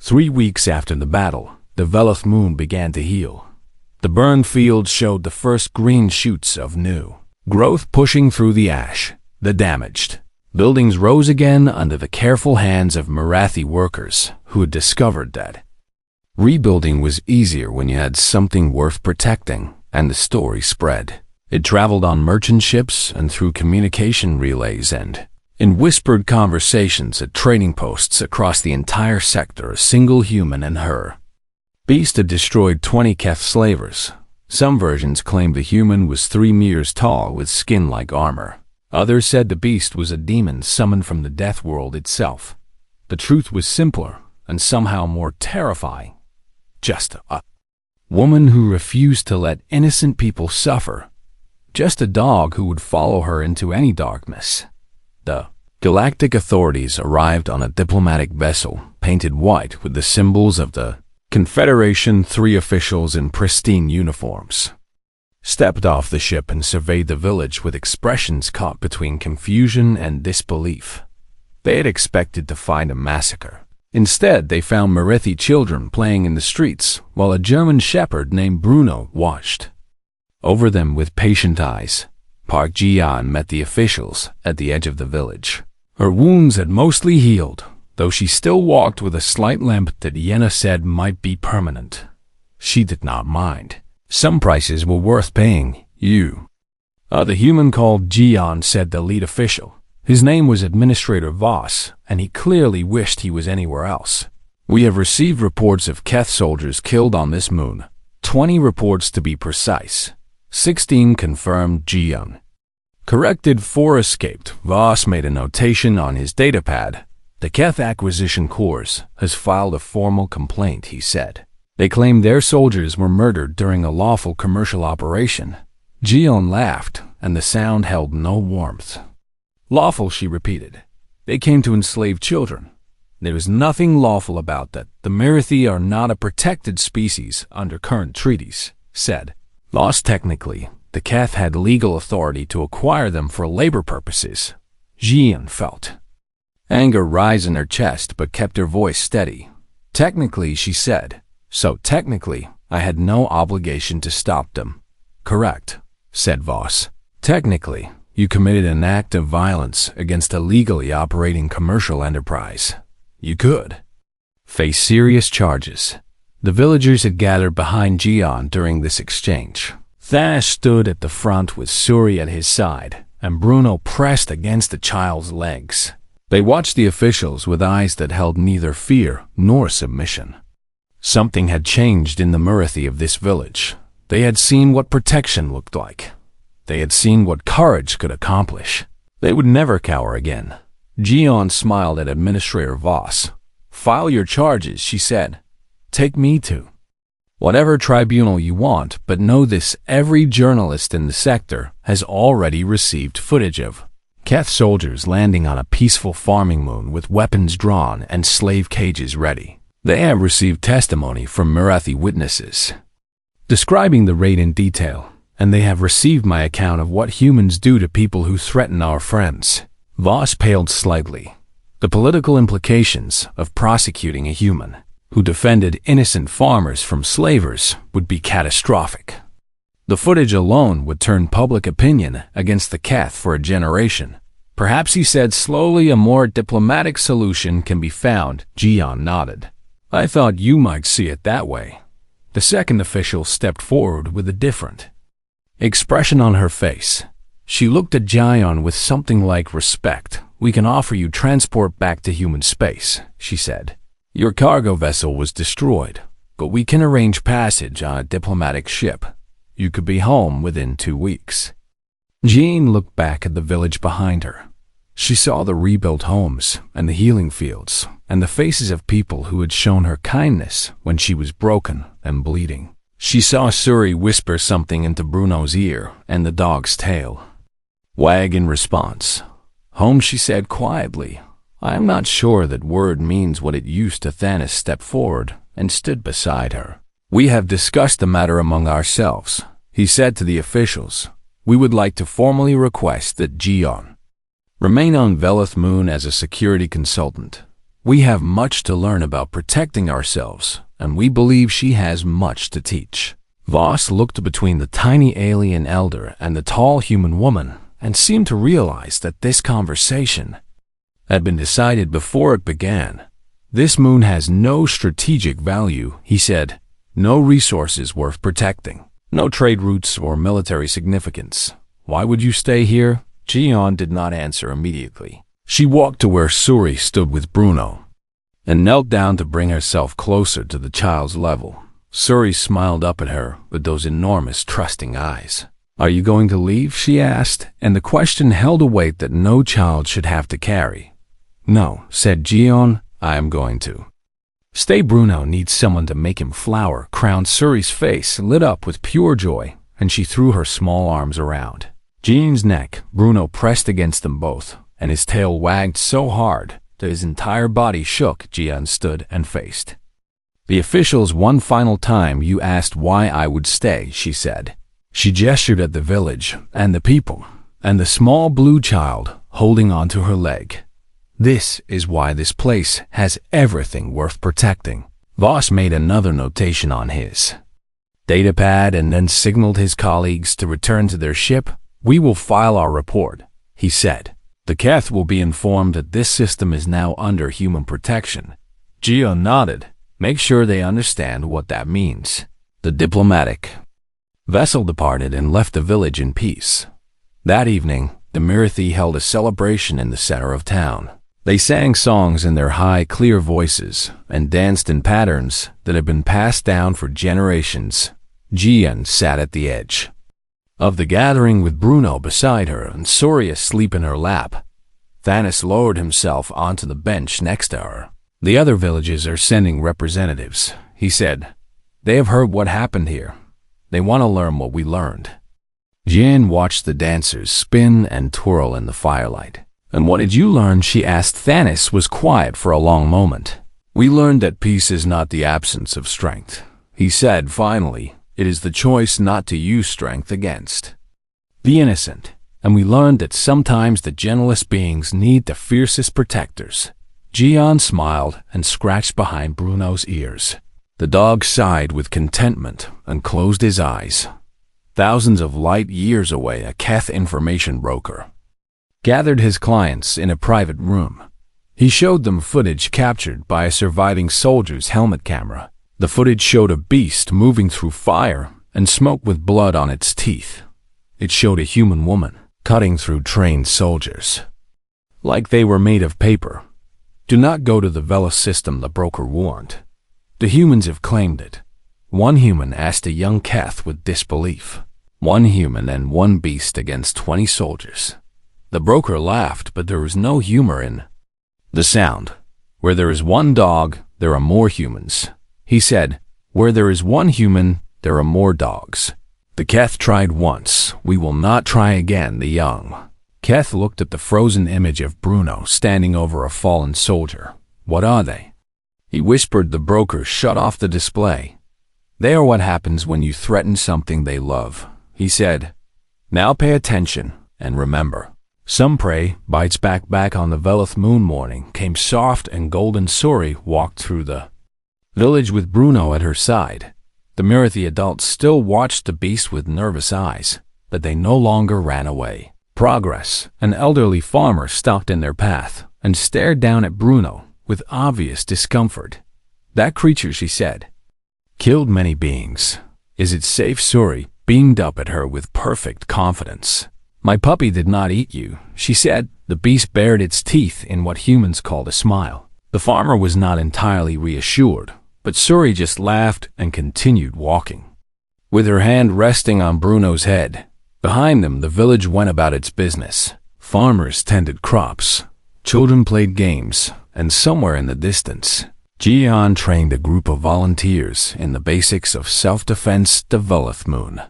3 weeks after the battle, the Velith moon began to heal. The burned fields showed the first green shoots of new growth pushing through the ash. The damaged buildings rose again under the careful hands of Marathi workers who had discovered that rebuilding was easier when you had something worth protecting, and the story spread. It traveled on merchant ships and through communication relays and in whispered conversations at trading posts across the entire sector. A single human and her beast had destroyed 20 Keth slavers. Some versions claimed the human was 3 meters tall with skin like armor. Others said the beast was a demon summoned from the death world itself. The truth was simpler and somehow more terrifying. Just a woman who refused to let innocent people suffer. Just a dog who would follow her into any darkness. The Galactic authorities arrived on a diplomatic vessel painted white with the symbols of the Confederation. 3 officials in pristine uniforms stepped off the ship and surveyed the village with expressions caught between confusion and disbelief. They had expected to find a massacre. Instead, they found Marathi children playing in the streets, while a German shepherd named Bruno watched over them with patient eyes. Park Jian met the officials at the edge of the village. Her wounds had mostly healed, though she still walked with a slight limp that Yenna said might be permanent. She did not mind. Some prices were worth paying. The human called Jian, said the lead official. His name was Administrator Voss, and he clearly wished he was anywhere else. We have received reports of Keth soldiers killed on this moon. 20 reports to be precise. 16 confirmed, Jian corrected. 4 escaped. Voss made a notation on his datapad. The Keth Acquisition Corps has filed a formal complaint, he said. They claim their soldiers were murdered during a lawful commercial operation. Jian laughed, and the sound held no warmth. Lawful, she repeated. They came to enslave children. There is nothing lawful about that. The Marathi are not a protected species under current treaties, said Voss. Technically, the Keth had legal authority to acquire them for labor purposes. Jian felt anger rise in her chest but kept her voice steady. Technically, she said. So technically, I had no obligation to stop them. Correct, said Voss. Technically, you committed an act of violence against a legally operating commercial enterprise. You could face serious charges. The villagers had gathered behind Jian during this exchange. Thash stood at the front with Suri at his side, and Bruno pressed against the child's legs. They watched the officials with eyes that held neither fear nor submission. Something had changed in the Marathi of this village. They had seen what protection looked like. They had seen what courage could accomplish. They would never cower again. Jian smiled at Administrator Voss. File your charges, she said. Take me to whatever tribunal you want, but know this: every journalist in the sector has already received footage of Keth soldiers landing on a peaceful farming moon with weapons drawn and slave cages ready. They have received testimony from Marathi witnesses describing the raid in detail, and they have received my account of what humans do to people who threaten our friends. Voss paled slightly. The political implications of prosecuting a human who defended innocent farmers from slavers would be catastrophic. The footage alone would turn public opinion against the Keth for a generation. Perhaps, he said slowly, a more diplomatic solution can be found. Jian nodded. I thought you might see it that way. The second official stepped forward with a different expression on her face. She looked at Jian with something like respect. We can offer you transport back to human space, she said. Your cargo vessel was destroyed, but we can arrange passage on a diplomatic ship. You could be home within 2 weeks. Jean looked back at the village behind her. She saw the rebuilt homes and the healing fields and the faces of people who had shown her kindness when she was broken and bleeding. She saw Suri whisper something into Bruno's ear and the dog's tail wag in response. Home, she said quietly. I am not sure that word means what it used to. Thanos stepped forward and stood beside her. We have discussed the matter among ourselves, he said to the officials. We would like to formally request that Jian remain on Velith Moon as a security consultant. We have much to learn about protecting ourselves, and we believe she has much to teach. Voss looked between the tiny alien elder and the tall human woman and seemed to realize that this conversation had been decided before it began. This moon has no strategic value, he said. No resources worth protecting. No trade routes or military significance. Why would you stay here? Jian did not answer immediately. She walked to where Suri stood with Bruno and knelt down to bring herself closer to the child's level. Suri smiled up at her with those enormous, trusting eyes. Are you going to leave? She asked, and the question held a weight that no child should have to carry. No, said Jian, I am going to stay. Bruno needs someone to make him flower. Crowned Suri's face lit up with pure joy, and she threw her small arms around Jian's neck. Bruno pressed against them both, and his tail wagged so hard that his entire body shook. Jian stood and faced the officials one final time. You asked why I would stay, she said. She gestured at the village and the people, and the small blue child holding onto her leg. This is why this place has everything worth protecting. Voss made another notation on his datapad and then signaled his colleagues to return to their ship. We will file our report, he said. The Keth will be informed that this system is now under human protection. Gio nodded. Make sure they understand what that means. The diplomatic vessel departed and left the village in peace. That evening, the Mirithi held a celebration in the center of town. They sang songs in their high, clear voices and danced in patterns that had been passed down for generations. Jian sat at the edge of the gathering with Bruno beside her and Suri asleep in her lap. Thanos lowered himself onto the bench next to her. The other villages are sending representatives, he said. They have heard what happened here. They want to learn what we learned. Jian watched the dancers spin and twirl in the firelight. And what did you learn? She asked. Thanos was quiet for a long moment. We learned that peace is not the absence of strength, he said finally. It is the choice not to use strength against the innocent. And we learned that sometimes the gentlest beings need the fiercest protectors. Jian smiled and scratched behind Bruno's ears. The dog sighed with contentment and closed his eyes. Thousands of light years away, a Keth information broker gathered his clients in a private room. He showed them footage captured by a surviving soldier's helmet camera. The footage showed a beast moving through fire and smoke with blood on its teeth. It showed a human woman cutting through trained soldiers like they were made of paper. Do not go to the Velos system, the broker warned. The humans have claimed it. One human asked a young Keth with disbelief. One human and one beast against 20 soldiers. The broker laughed, but there was no humor in the sound. Where there is one dog, there are more humans, he said. Where there is one human, there are more dogs. The Keth tried once. We will not try again, the young Keth looked at the frozen image of Bruno standing over a fallen soldier. What are they? He whispered. The broker shut off the display. They are what happens when you threaten something they love, he said. Now pay attention and remember. Some prey bites back on the Veloth moon. Morning came soft and golden. Suri walked through the village with Bruno at her side. The Mirithi adults still watched the beast with nervous eyes, but they no longer ran away. Progress, an elderly farmer, stopped in their path and stared down at Bruno with obvious discomfort. That creature, she said, killed many beings. Is it safe? Suri beamed up at her with perfect confidence. My puppy did not eat you, she said. The beast bared its teeth in what humans called a smile. The farmer was not entirely reassured, but Suri just laughed and continued walking, with her hand resting on Bruno's head. Behind them, the village went about its business. Farmers tended crops, children played games, and somewhere in the distance, Jian trained a group of volunteers in the basics of self-defense. The Veloth moon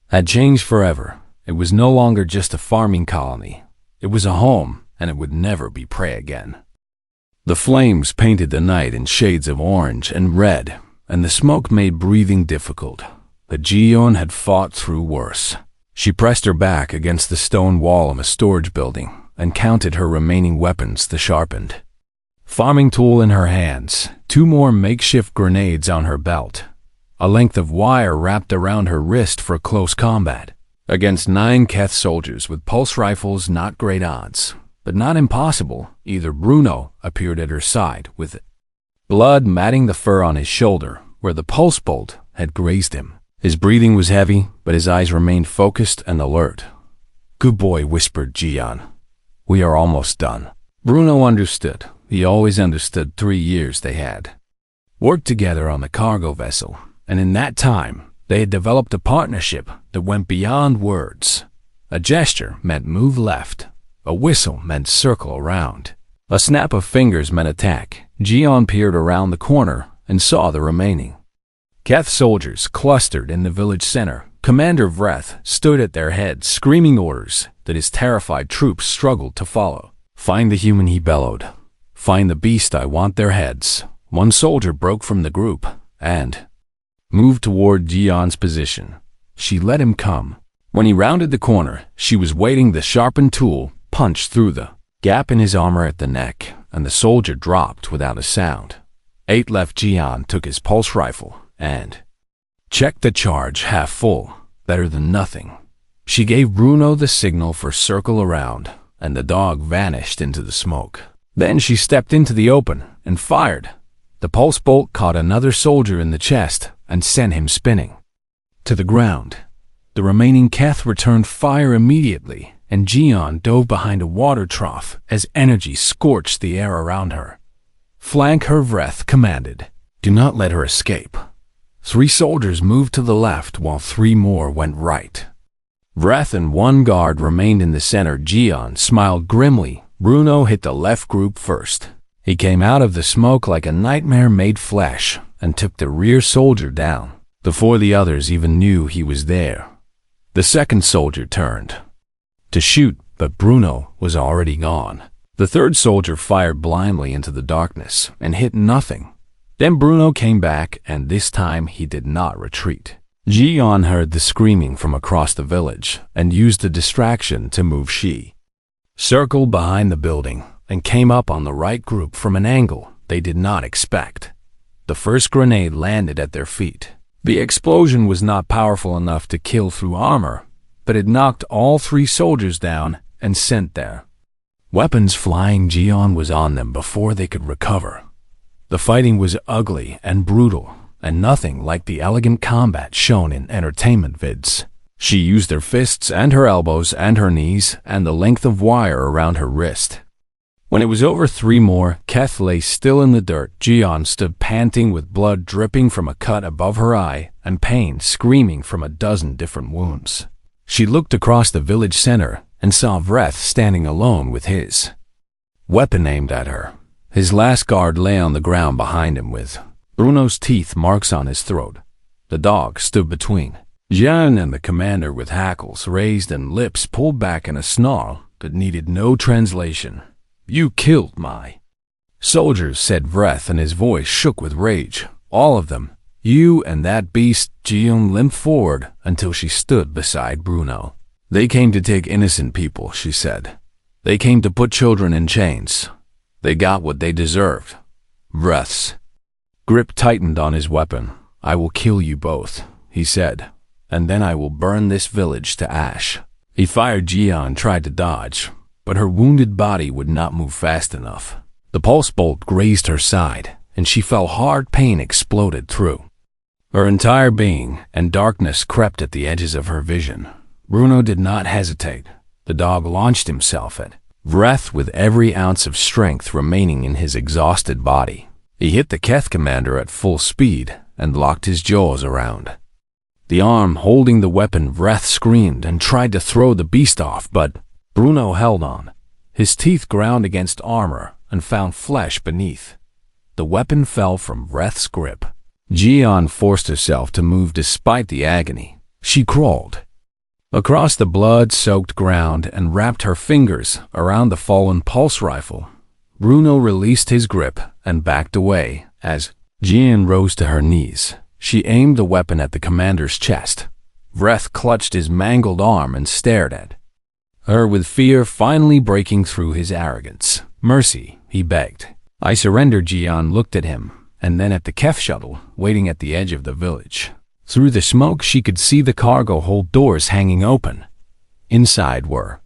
had changed forever. It was no longer just a farming colony. It was a home, and it would never be prey again. The flames painted the night in shades of orange and red, and the smoke made breathing difficult. But Jian had fought through worse. She pressed her back against the stone wall of a storage building and counted her remaining weapons. The sharpened farming tool in her hands, 2 more makeshift grenades on her belt, a length of wire wrapped around her wrist for close combat. Against 9 Keth soldiers with pulse rifles, not great odds, but not impossible either. Bruno appeared at her side with blood matting the fur on his shoulder where the pulse bolt had grazed him. His breathing was heavy, but his eyes remained focused and alert. "Good boy," whispered Gian. "We are almost done." Bruno understood. He always understood. 3 years they had worked together on the cargo vessel, and in that time, they had developed a partnership that went beyond words. A gesture meant move left. A whistle meant circle around. A snap of fingers meant attack. Gian peered around the corner and saw the remaining Keth soldiers clustered in the village center. Commander Vreth stood at their head, screaming orders that his terrified troops struggled to follow. "Find the human," he bellowed. "Find the beast, I want their heads." One soldier broke from the group and moved toward Gian's position. She let him come. When he rounded the corner, she was waiting. The sharpened tool punched through the gap in his armor at the neck, and the soldier dropped without a sound. 8 left. Gian took his pulse rifle and checked the charge, half full. Better than nothing. She gave Bruno the signal for circle around, and the dog vanished into the smoke. Then she stepped into the open and fired. The pulse bolt caught another soldier in the chest and sent him spinning to the ground. The remaining Keth returned fire immediately, and Gian dove behind a water trough as energy scorched the air around her. "Flank her," Vreth commanded. "Do not let her escape." 3 soldiers moved to the left while 3 more went right. Vreth and 1 guard remained in the center. Gian smiled grimly. Bruno hit the left group first. He came out of the smoke like a nightmare made flesh and took the rear soldier down before the others even knew he was there. The second soldier turned to shoot, but Bruno was already gone. The third soldier fired blindly into the darkness and hit nothing. Then Bruno came back, and this time he did not retreat. Gian heard the screaming from across the village and used the distraction to move. She circled behind the building and came up on the right group from an angle they did not expect. The first grenade landed at their feet. The explosion was not powerful enough to kill through armor, but it knocked all 3 soldiers down and sent their weapons flying. Gian was on them before they could recover. The fighting was ugly and brutal, and nothing like the elegant combat shown in entertainment vids. She used her fists and her elbows and her knees and the length of wire around her wrist. When it was over, 3 more Keth lay still in the dirt. Gian stood panting with blood dripping from a cut above her eye and pain screaming from a dozen different wounds. She looked across the village center and saw Vreth standing alone with his weapon aimed at her. His last guard lay on the ground behind him with Bruno's teeth marks on his throat. The dog stood between Gian and the commander with hackles raised and lips pulled back in a snarl that needed no translation. "You killed my soldiers," said Vreth, and his voice shook with rage. "All of them. You and that beast." Gian limped forward until she stood beside Bruno. "They came to take innocent people," she said. "They came to put children in chains. They got what they deserved." Vreth's grip tightened on his weapon. "I will kill you both," he said, "and then I will burn this village to ash." He fired. Gian tried to dodge, but her wounded body would not move fast enough. The pulse bolt grazed her side, and she felt hard pain exploded through her entire being, and darkness crept at the edges of her vision. Bruno did not hesitate. The dog launched himself at Vreth with every ounce of strength remaining in his exhausted body. He hit the Keth commander at full speed and locked his jaws around the arm holding the weapon. Vreth screamed and tried to throw the beast off, but Bruno held on. His teeth ground against armor and found flesh beneath. The weapon fell from Vreth's grip. Gian forced herself to move despite the agony. She crawled across the blood-soaked ground and wrapped her fingers around the fallen pulse rifle. Bruno released his grip and backed away as Gian rose to her knees. She aimed the weapon at the commander's chest. Vreth clutched his mangled arm and stared at her with fear finally breaking through his arrogance. "Mercy," he begged. I surrendered. Jian looked at him, and then at the Kef shuttle, waiting at the edge of the village. Through the smoke she could see the cargo hold doors hanging open. Inside were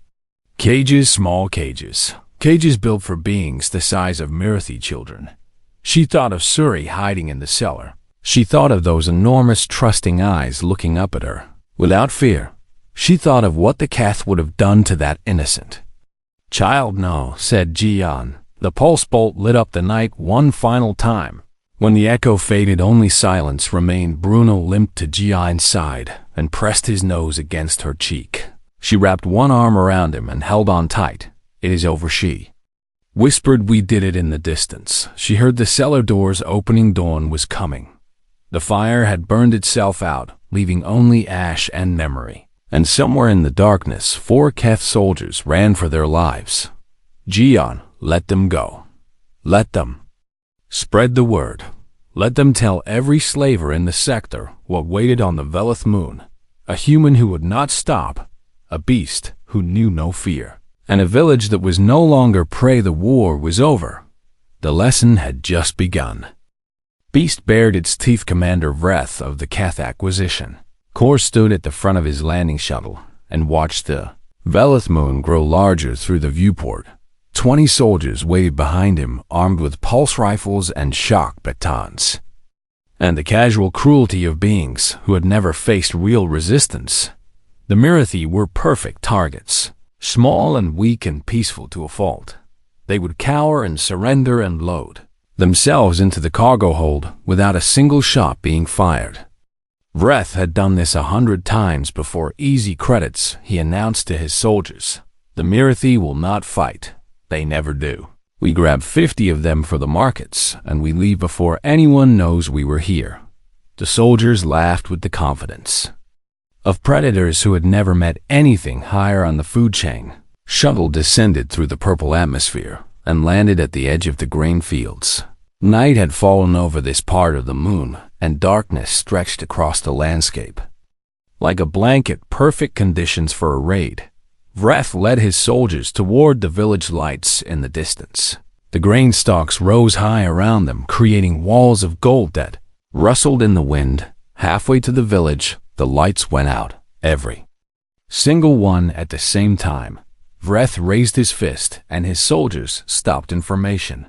cages, small cages. Cages built for beings the size of Mirathi children. She thought of Suri hiding in the cellar. She thought of those enormous trusting eyes looking up at her. Without fear, she thought of what the Keth would have done to that innocent child. No, said Jian. The pulse bolt lit up the night one final time. When the echo faded, only silence remained. Bruno limped to Jian's side and pressed his nose against her cheek. She wrapped one arm around him and held on tight. It is over, she whispered. We did it. In the distance, she heard the cellar doors opening. Dawn was coming. The fire had burned itself out, leaving only ash and memory. And somewhere in the darkness, 4 Keth soldiers ran for their lives. Jian, let them go. Let them spread the word. Let them tell every slaver in the sector what waited on the Velith moon. A human who would not stop. A beast who knew no fear. And a village that was no longer prey. The war was over. The lesson had just begun. Beast bared its teeth. Commander Vreth of the Keth Acquisition Corps stood at the front of his landing shuttle and watched the Velith moon grow larger through the viewport. 20 soldiers waited behind him, armed with pulse rifles and shock batons. And the casual cruelty of beings who had never faced real resistance. The Mirathi were perfect targets, small and weak and peaceful to a fault. They would cower and surrender and load themselves into the cargo hold without a single shot being fired. Vreth had done this 100 times before. Easy credits, he announced to his soldiers. The Mirathi will not fight. They never do. We grab 50 of them for the markets, and we leave before anyone knows we were here. The soldiers laughed with the confidence of predators who had never met anything higher on the food chain. Shuttle descended through the purple atmosphere and landed at the edge of the grain fields. Night had fallen over this part of the moon, and darkness stretched across the landscape. Like a blanket, perfect conditions for a raid. Vreth led his soldiers toward the village lights in the distance. The grain stalks rose high around them, creating walls of gold that rustled in the wind. Halfway to the village, the lights went out, every single one at the same time. Vreth raised his fist, and his soldiers stopped in formation.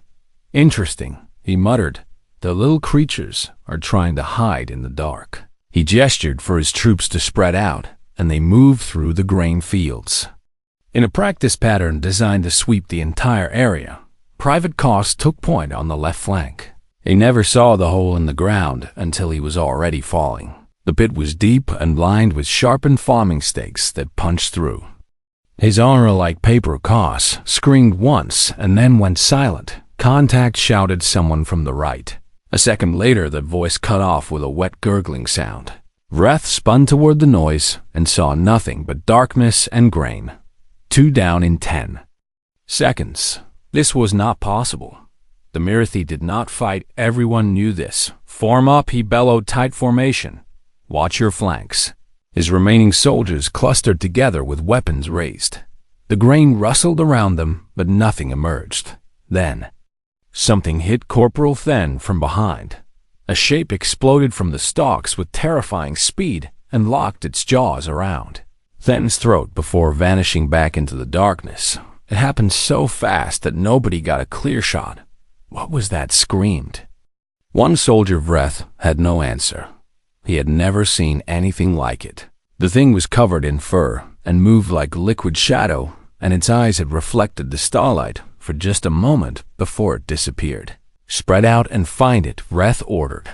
Interesting, he muttered. The little creatures are trying to hide in the dark. He gestured for his troops to spread out, and they moved through the grain fields. In a practice pattern designed to sweep the entire area, Private Koss took point on the left flank. He never saw the hole in the ground until he was already falling. The pit was deep and lined with sharpened farming stakes that punched through. His honor like paper. Koss screamed once and then went silent. Contact, shouted someone from the right. A second later, the voice cut off with a wet gurgling sound. Vreth spun toward the noise and saw nothing but darkness and grain. 2 down in 10 seconds. This was not possible. The Mirathi did not fight. Everyone knew this. Form up, he bellowed. Tight formation. Watch your flanks. His remaining soldiers clustered together with weapons raised. The grain rustled around them, but nothing emerged. Then something hit Corporal Then from behind. A shape exploded from the stalks with terrifying speed and locked its jaws around Then's throat before vanishing back into the darkness. It happened so fast that nobody got a clear shot. What was that? Screamed one soldier. Vreth had no answer. He had never seen anything like it. The thing was covered in fur and moved like liquid shadow, and its eyes had reflected the starlight for just a moment before it disappeared. Spread out and find it, Vreth ordered.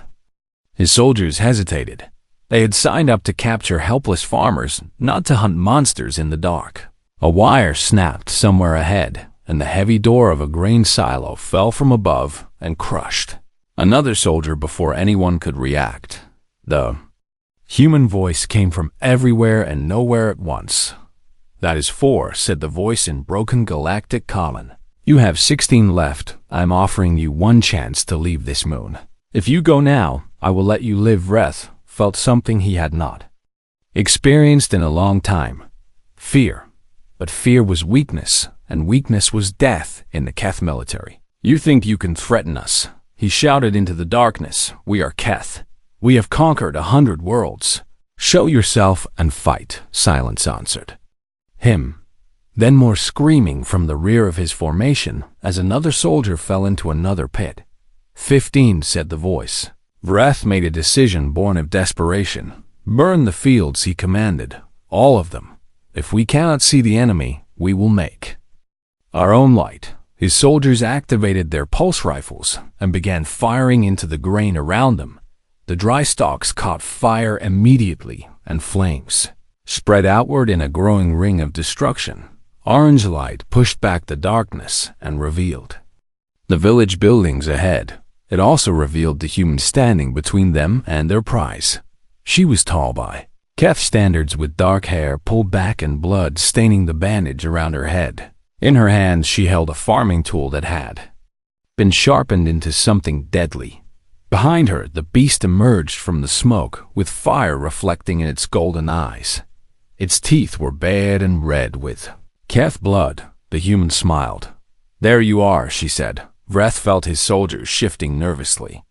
His soldiers hesitated. They had signed up to capture helpless farmers, not to hunt monsters in the dark. A wire snapped somewhere ahead, and the heavy door of a grain silo fell from above and crushed another soldier before anyone could react. The human voice came from everywhere and nowhere at once. That is 4, said the voice in broken galactic common. You have 16 left. I'm offering you 1 chance to leave this moon. If you go now, I will let you live. Vreth felt something he had not experienced in a long time. Fear. But fear was weakness, and weakness was death in the Keth military. You think you can threaten us? He shouted into the darkness. We are Keth. We have conquered 100 worlds. Show yourself and fight, Silence answered him. Then more screaming from the rear of his formation as another soldier fell into another pit. 15, said the voice. Vreth made a decision born of desperation. Burn the fields, he commanded. All of them. If we cannot see the enemy, we will make our own light. His soldiers activated their pulse rifles and began firing into the grain around them. The dry stalks caught fire immediately, and flames spread outward in a growing ring of destruction. Orange light pushed back the darkness and revealed the village buildings ahead. It also revealed the humans standing between them and their prize. She was tall by Keth standards, with dark hair pulled back and blood staining the bandage around her head. In her hands she held a farming tool that had been sharpened into something deadly. Behind her, the beast emerged from the smoke, with fire reflecting in its golden eyes. Its teeth were bared and red with Keth blood. The human smiled. There you are, she said. Vreth felt his soldiers shifting nervously.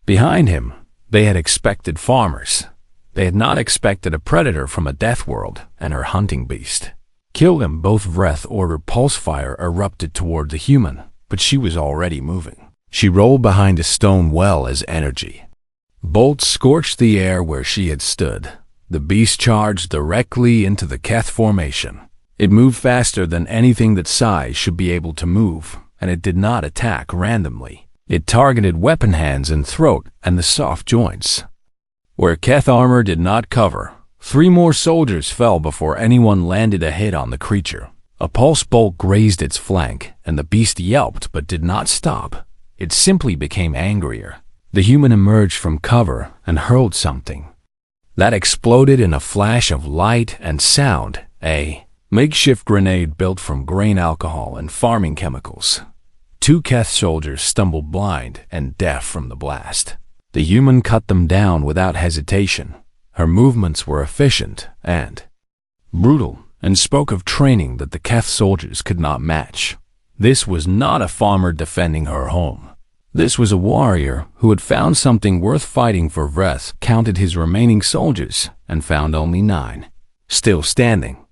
Behind him, they had expected farmers. They had not expected a predator from a death world and her hunting beast. Kill him, both. Vreth ordered. Pulse fire erupted toward the human, but she was already moving. She rolled behind a stone well as energy bolts scorched the air where she had stood. The beast charged directly into the Keth formation. It moved faster than anything that Psi should be able to move, and it did not attack randomly. It targeted weapon hands and throat and the soft joints, where Keth armor did not cover. 3 more soldiers fell before anyone landed a hit on the creature. A pulse bolt grazed its flank, and the beast yelped but did not stop. It simply became angrier. The human emerged from cover and hurled something that exploded in a flash of light and sound, a makeshift grenade built from grain alcohol and farming chemicals. 2 Keth soldiers stumbled blind and deaf from the blast. The human cut them down without hesitation. Her movements were efficient and brutal, and spoke of training that the Keth soldiers could not match. This was not a farmer defending her home. This was a warrior who had found something worth fighting for. Vreth counted his remaining soldiers and found only 9 still standing.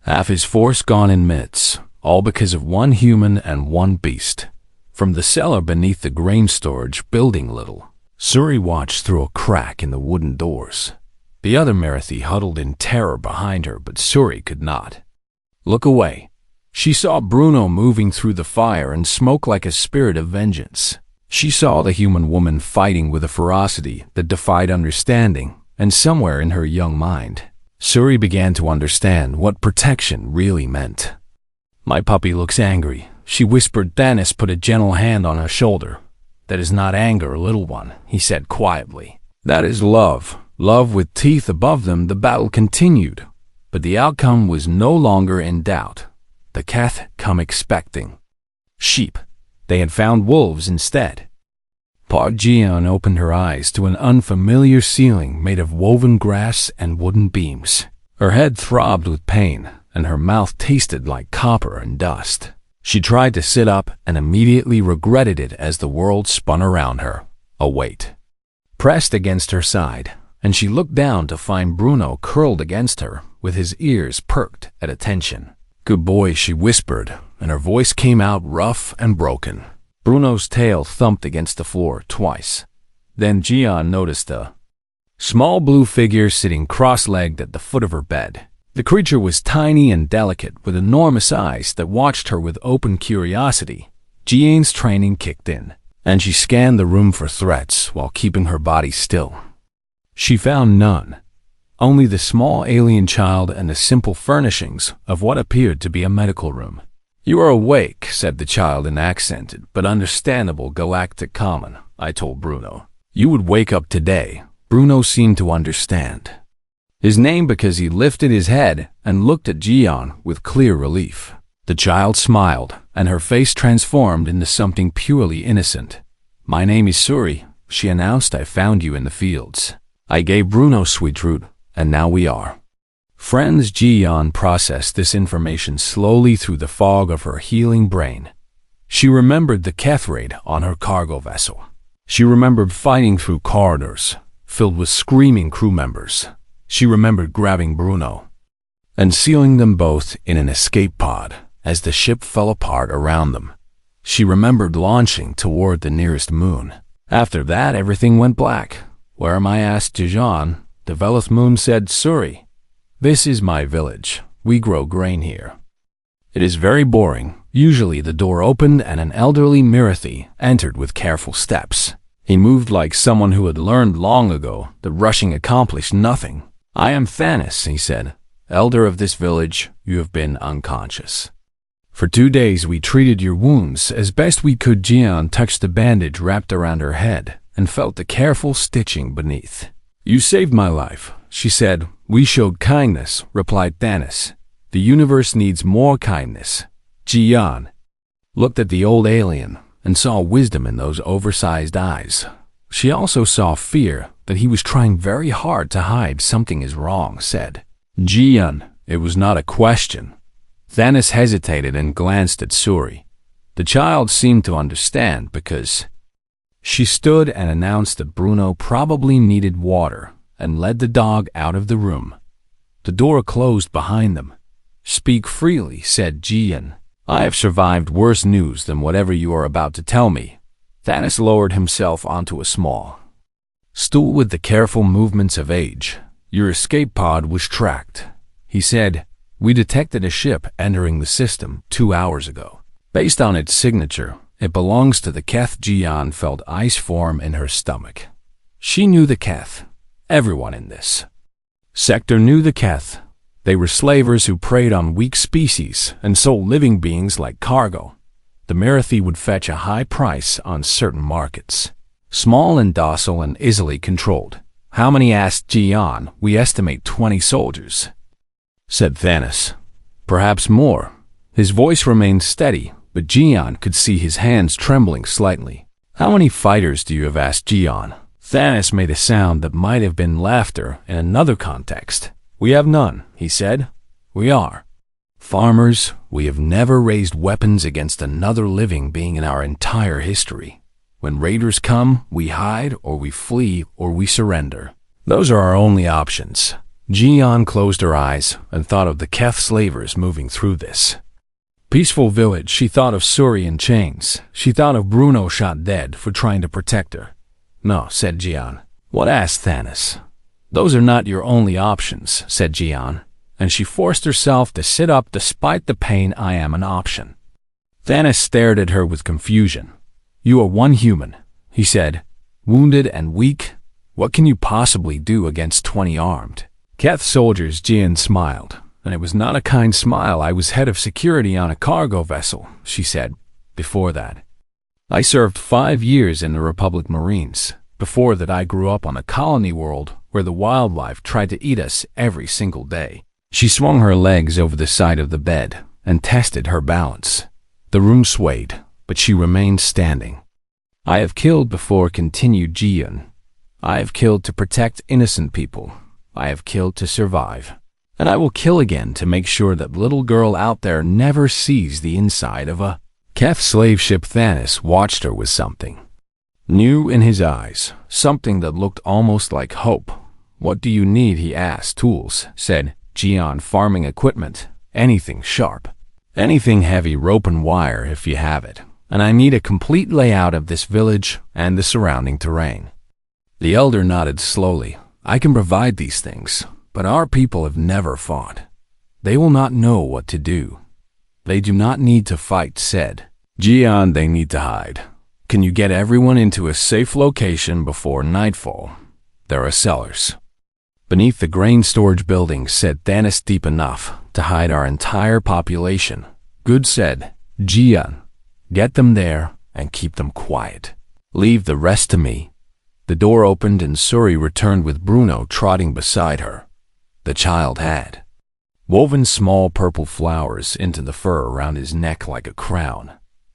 Half his force gone in minutes, all because of 1 human and 1 beast. From the cellar beneath the grain storage building, little Suri watched through a crack in the wooden doors. The other Marathi huddled in terror behind her, but Suri could not look away. She saw Bruno moving through the fire and smoke like a spirit of vengeance. She saw the human woman fighting with a ferocity that defied understanding, and somewhere in her young mind, Suri began to understand what protection really meant. My puppy looks angry, she whispered. Thanos put a gentle hand on her shoulder. That is not anger, little one, he said quietly. That is love. Love with teeth above them. The battle continued, but the outcome was no longer in doubt. The Keth come expecting sheep. They had found wolves instead. Jian opened her eyes to an unfamiliar ceiling made of woven grass and wooden beams. Her head throbbed with pain, and her mouth tasted like copper and dust. She tried to sit up and immediately regretted it as the world spun around her. A weight pressed against her side, and she looked down to find Bruno curled against her, with his ears perked at attention. Good boy, she whispered, and her voice came out rough and broken. Bruno's tail thumped against the floor twice. Then Jian noticed a small blue figure sitting cross-legged at the foot of her bed. The creature was tiny and delicate, with enormous eyes that watched her with open curiosity. Jian's training kicked in, and she scanned the room for threats while keeping her body still. She found none. Only the small alien child and the simple furnishings of what appeared to be a medical room. You are awake, said the child in accented but understandable galactic common. I told Bruno you would wake up today. Bruno seemed to understand his name because he lifted his head and looked at Jian with clear relief. The child smiled, and her face transformed into something purely innocent. My name is Suri, she announced. I found you in the fields. I gave Bruno sweet root, and now we are friends. Jian processed this information slowly through the fog of her healing brain. She remembered the Keth raid on her cargo vessel. She remembered fighting through corridors filled with screaming crew members. She remembered grabbing Bruno and sealing them both in an escape pod as the ship fell apart around them. She remembered launching toward the nearest moon. After that, everything went black. "Where am I?" asked Jean. The Veloth moon said, "Suri, this is my village. We grow grain here. It is very boring." Usually the door opened and an elderly Mirathi entered with careful steps. He moved like someone who had learned long ago that rushing accomplished nothing. "I am Thanis," he said, "elder of this village. You have been unconscious. For 2 days we treated your wounds as best we could." Jean touched the bandage wrapped around her head and felt the careful stitching beneath. "You saved my life," she said. "We showed kindness," replied Thanis. "The universe needs more kindness." Jean looked at the old alien and saw wisdom in those oversized eyes. She also saw fear that he was trying very hard to hide something is wrong, said. "Jean, it was not a question." Thanis hesitated and glanced at Suri. The child seemed to understand because she stood and announced that Bruno probably needed water and led the dog out of the room. The door closed behind them. "Speak freely," said Jean. "I have survived worse news than whatever you are about to tell me." Thanis lowered himself onto a small stool with the careful movements of age. "Your escape pod was tracked," he said. "We detected a ship entering the system 2 hours ago. Based on its signature, it belongs to the Keth." Jean felt ice form in her stomach. She knew the Keth. Everyone in this sector knew the Keth. They were slavers who preyed on weak species and sold living beings like cargo. The Mirathi would fetch a high price on certain markets. Small and docile and easily controlled. "How many?" asked Jean. "We estimate 20 soldiers," said Thanis. "Perhaps more." His voice remained steady, but Jean could see his hands trembling slightly. "How many fighters do you have?" asked Jean. Thanis made a sound that might have been laughter in another context. "We have none," he said. "We are farmers. We have never raised weapons against another living being in our entire history. When raiders come, we hide, or we flee, or we surrender. Those are our only options." Jean closed her eyes and thought of the Keth slavers moving through this peaceful village. She thought of Suri in chains. She thought of Bruno shot dead for trying to protect her. "No," said Jean. "What?" asked Thanis. "Those are not your only options," said Jean, and she forced herself to sit up despite the pain. "I am an option." Thanis stared at her with confusion. "You are one human," he said, "wounded and weak. What can you possibly do against 20 armed Keth soldiers?" Jean smiled, and it was not a kind smile. "I was head of security on a cargo vessel," she said. "Before that, I served 5 years in the Republic Marines. Before that, I grew up on a colony world where the wildlife tried to eat us every single day." She swung her legs over the side of the bed and tested her balance. The room swayed, but she remained standing. "I have killed before," continued Jean. "I have killed to protect innocent people. I have killed to survive. And I will kill again to make sure that little girl out there never sees the inside of a Keth slave ship." Thanis watched her with something new in his eyes, something that looked almost like hope. "What do you need?" he asked. "Tools," said Jean. "Farming equipment. Anything sharp. Anything heavy, rope and wire if you have it. And I need a complete layout of this village and the surrounding terrain." The elder nodded slowly. "I can provide these things, but our people have never fought. They will not know what to do." "They do not need to fight," said Jean. "They need to hide. Can you get everyone into a safe location before nightfall? There are cellars beneath the grain storage building," said Thanis. "Deep enough to hide our entire population." "Good," said Jean. "Get them there and keep them quiet. Leave the rest to me." The door opened and Suri returned with Bruno trotting beside her. The child had woven small purple flowers into the fur around his neck like a crown.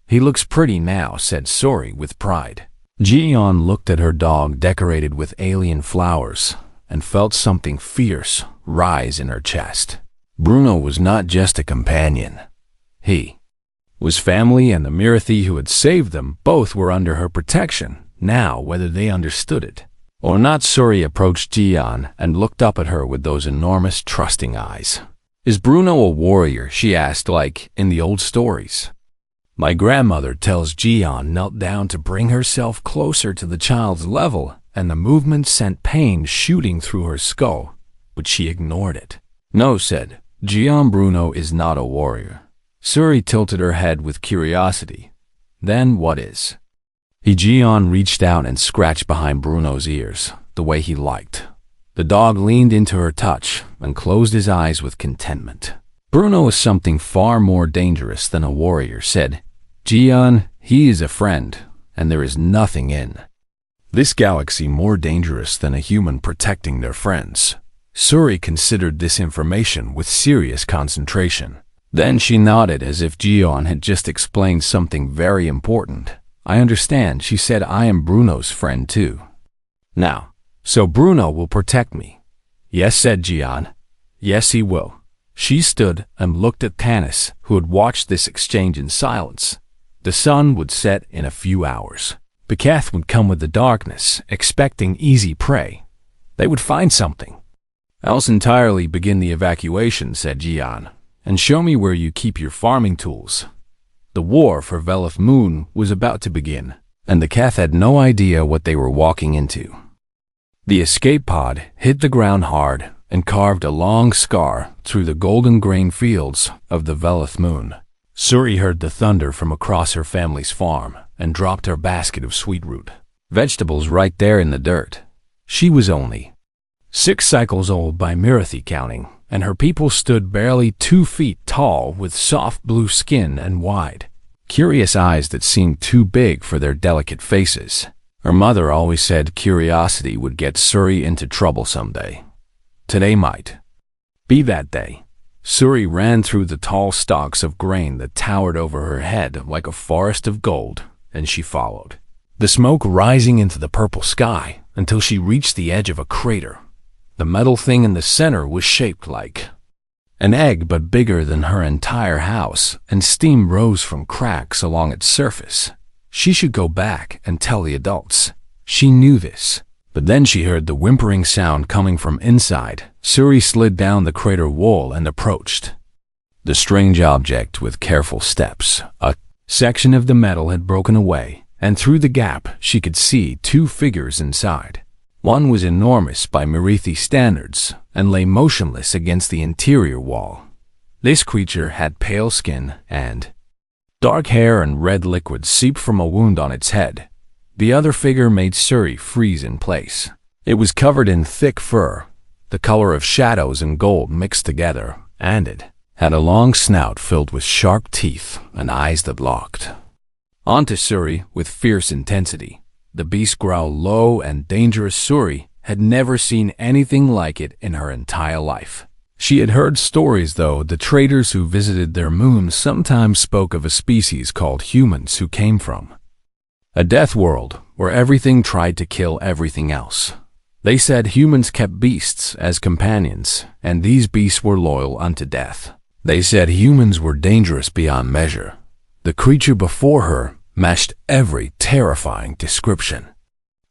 "He looks pretty now," said Suri with pride. Jean looked at her dog decorated with alien flowers and felt something fierce rise in her chest. Bruno was not just a companion. He Was family and the Mirathi who had saved them, both were under her protection. Now, whether they understood it or not, Suri approached Gian and looked up at her with those enormous, trusting eyes. "Is Bruno a warrior?" she asked, like in the old stories. My grandmother tells Gian knelt down to bring herself closer to the child's level, and the movement sent pain shooting through her skull, but she ignored it. "No," said Gian, "Bruno is not a warrior." Suri tilted her head with curiosity. "Then what is?" Gian reached out and scratched behind Bruno's ears, the way he liked. The dog leaned into her touch and closed his eyes with contentment. "Bruno is something far more dangerous than a warrior," said Gian. "He is a friend, and there is nothing in this galaxy more dangerous than a human protecting their friends." Suri considered this information with serious concentration. Then she nodded as if Gian had just explained something very important. "I understand," she said. "I am Bruno's friend too. Now, so Bruno will protect me?" "Yes," said Gian. "Yes, he will." She stood and looked at Canis, who had watched this exchange in silence. The sun would set in a few hours. Beketh would come with the darkness, expecting easy prey. They would find something. "Else entirely begin the evacuation," said Gian, "and show me where you keep your farming tools." The war for Velith Moon was about to begin, and the Keth had no idea what they were walking into. The escape pod hit the ground hard and carved a long scar through the golden grain fields of the Velith Moon. Suri heard the thunder from across her family's farm and dropped her basket of sweet root vegetables right there in the dirt. She was only 6 cycles old by Mirathi counting, and her people stood barely 2 feet tall with soft blue skin and wide, curious eyes that seemed too big for their delicate faces. Her mother always said curiosity would get Suri into trouble someday. Today might be that day. Suri ran through the tall stalks of grain that towered over her head like a forest of gold, and she followed, the smoke rising into the purple sky until she reached the edge of a crater. The metal thing in the center was shaped like an egg but bigger than her entire house, and steam rose from cracks along its surface. She should go back and tell the adults. She knew this. But then she heard the whimpering sound coming from inside. Suri slid down the crater wall and approached the strange object with careful steps. A section of the metal had broken away, and through the gap she could see 2 figures inside. One was enormous by Mirithi standards and lay motionless against the interior wall. This creature had pale skin and dark hair, and red liquid seeped from a wound on its head. The other figure made Suri freeze in place. It was covered in thick fur, the color of shadows and gold mixed together, and it had a long snout filled with sharp teeth and eyes that locked onto Suri with fierce intensity. The beast growled low and dangerous. Suri had never seen anything like it in her entire life. She had heard stories, though. The traders who visited their moons sometimes spoke of a species called humans who came from a death world where everything tried to kill everything else. They said humans kept beasts as companions, and these beasts were loyal unto death. They said humans were dangerous beyond measure. The creature before her matched every terrifying description.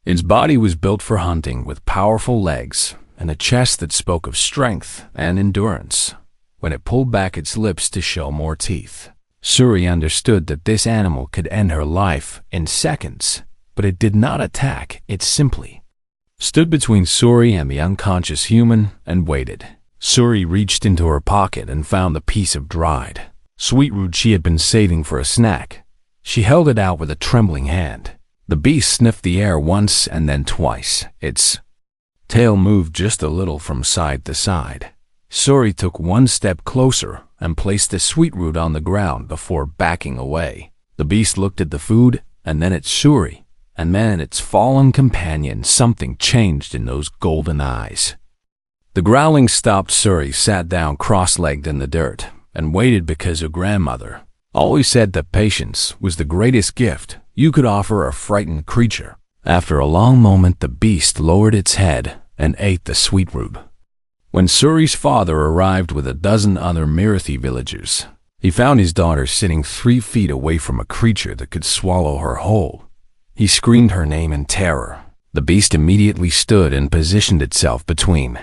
Its body was built for hunting, with powerful legs and a chest that spoke of strength and endurance. When it pulled back its lips to show more teeth, Suri understood that this animal could end her life in seconds, but it did not attack. It simply stood between Suri and the unconscious human and waited. Suri reached into her pocket and found the piece of dried sweet root she had been saving for a snack. She held it out with a trembling hand. The beast sniffed the air once and then twice. Its tail moved just a little from side to side. Suri took 1 step closer and placed the sweet root on the ground before backing away. The beast looked at the food, and then at Suri, and then at its fallen companion. Something changed in those golden eyes. The growling stopped. Suri sat down cross-legged in the dirt and waited, because her grandmother always said that patience was the greatest gift you could offer a frightened creature. After a long moment, the beast lowered its head and ate the sweet root. When Suri's father arrived with a dozen other Mirathi villagers, He found his daughter sitting 3 feet away from a creature that could swallow her whole. He screamed her name in terror. The beast immediately stood and positioned itself between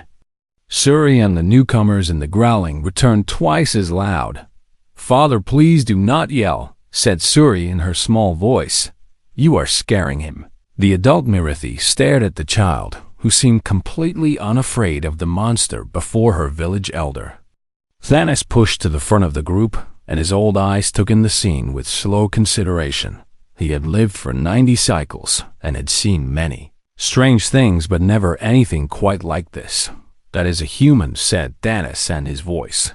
Suri and the newcomers, and the growling returned twice as loud. "Father, please do not yell," said Suri in her small voice. "You are scaring him." The adult Mirithi stared at the child, who seemed completely unafraid of the monster before her village elder. Thanos pushed to the front of the group, and his old eyes took in the scene with slow consideration. He had lived for 90 cycles and had seen many strange things, but never anything quite like this. "That is a human," said Thanos, and his voice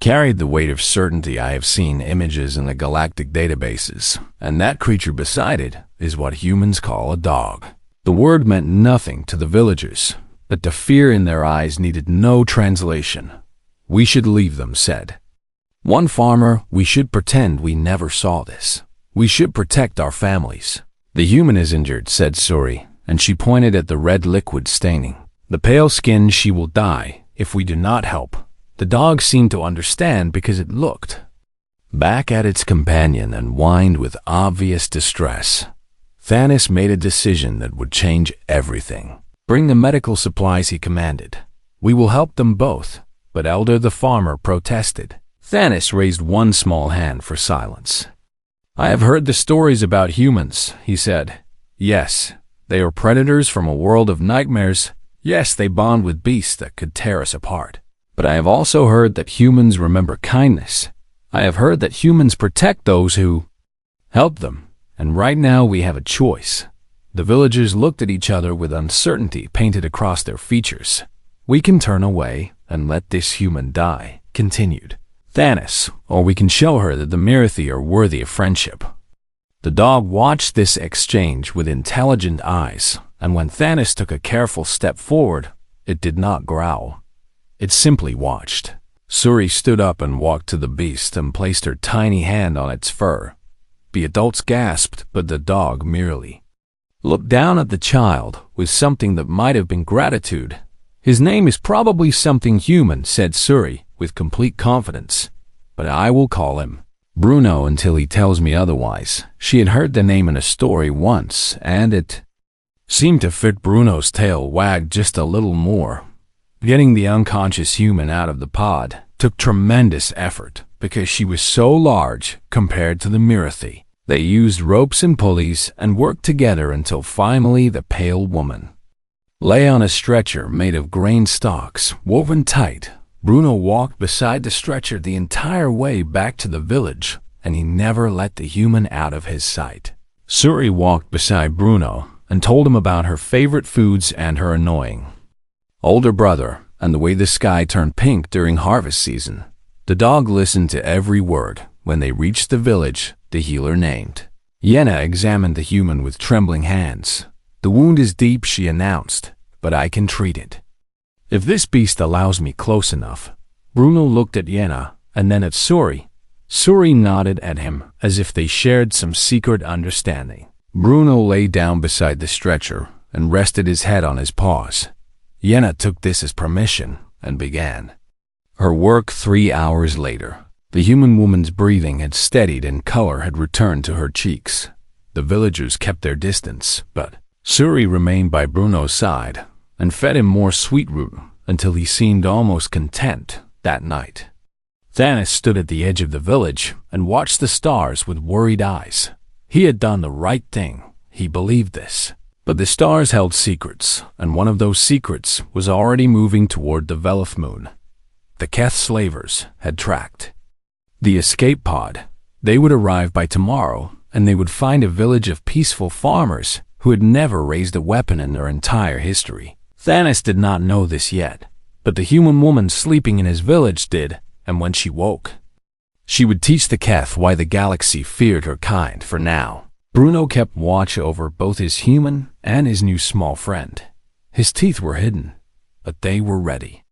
carried the weight of certainty. "I have seen images in the galactic databases, and that creature beside it is what humans call a dog." The word meant nothing to the villagers, but the fear in their eyes needed no translation. "We should leave them," said one farmer. "We should pretend we never saw this. We should protect our families." "The human is injured," said Suri, and she pointed at the red liquid staining. "The pale skin, she will die if we do not help." The dog seemed to understand because it looked back at its companion and whined with obvious distress. Thanos made a decision that would change everything. "Bring the medical supplies," he commanded. "We will help them both." But Elder the farmer protested. Thanos raised one small hand for silence. "I have heard the stories about humans," he said. "Yes, they are predators from a world of nightmares. Yes, they bond with beasts that could tear us apart. But I have also heard that humans remember kindness. I have heard that humans protect those who help them. And right now we have a choice." The villagers looked at each other with uncertainty painted across their features. "We can turn away and let this human die," continued Thanos, "or we can show her that the Mirithi are worthy of friendship." The dog watched this exchange with intelligent eyes, and when Thanos took a careful step forward, it did not growl. It simply watched. Suri stood up and walked to the beast and placed her tiny hand on its fur. The adults gasped, but the dog merely looked down at the child with something that might have been gratitude. "His name is probably something human," said Suri with complete confidence, "but I will call him Bruno until he tells me otherwise." She had heard the name in a story once, and it seemed to fit. Bruno's tail wagged just a little more. Getting the unconscious human out of the pod took tremendous effort because she was so large compared to the Mirithi. They used ropes and pulleys and worked together until finally the pale woman lay on a stretcher made of grain stalks woven tight. Bruno walked beside the stretcher the entire way back to the village, and he never let the human out of his sight. Suri walked beside Bruno and told him about her favorite foods and her annoying older brother, and the way the sky turned pink during harvest season. The dog listened to every word. When they reached the village, the healer named Yenna examined the human with trembling hands. "The wound is deep," she announced, "but I can treat it if this beast allows me close enough." Bruno looked at Yenna and then at Suri. Suri nodded at him as if they shared some secret understanding. Bruno lay down beside the stretcher and rested his head on his paws. Yenna took this as permission and began her work. 3 hours later, the human woman's breathing had steadied and color had returned to her cheeks. The villagers kept their distance, but Suri remained by Bruno's side and fed him more sweet root until he seemed almost content. That night, Thanos stood at the edge of the village and watched the stars with worried eyes. He had done the right thing. He believed this. But the stars held secrets, and one of those secrets was already moving toward the Velith moon. The Keth slavers had tracked the escape pod. They would arrive by tomorrow, and they would find a village of peaceful farmers who had never raised a weapon in their entire history. Thanos did not know this yet, but the human woman sleeping in his village did, and when she woke, she would teach the Keth why the galaxy feared her kind. For now, Bruno kept watch over both his human and his new small friend. His teeth were hidden, but they were ready.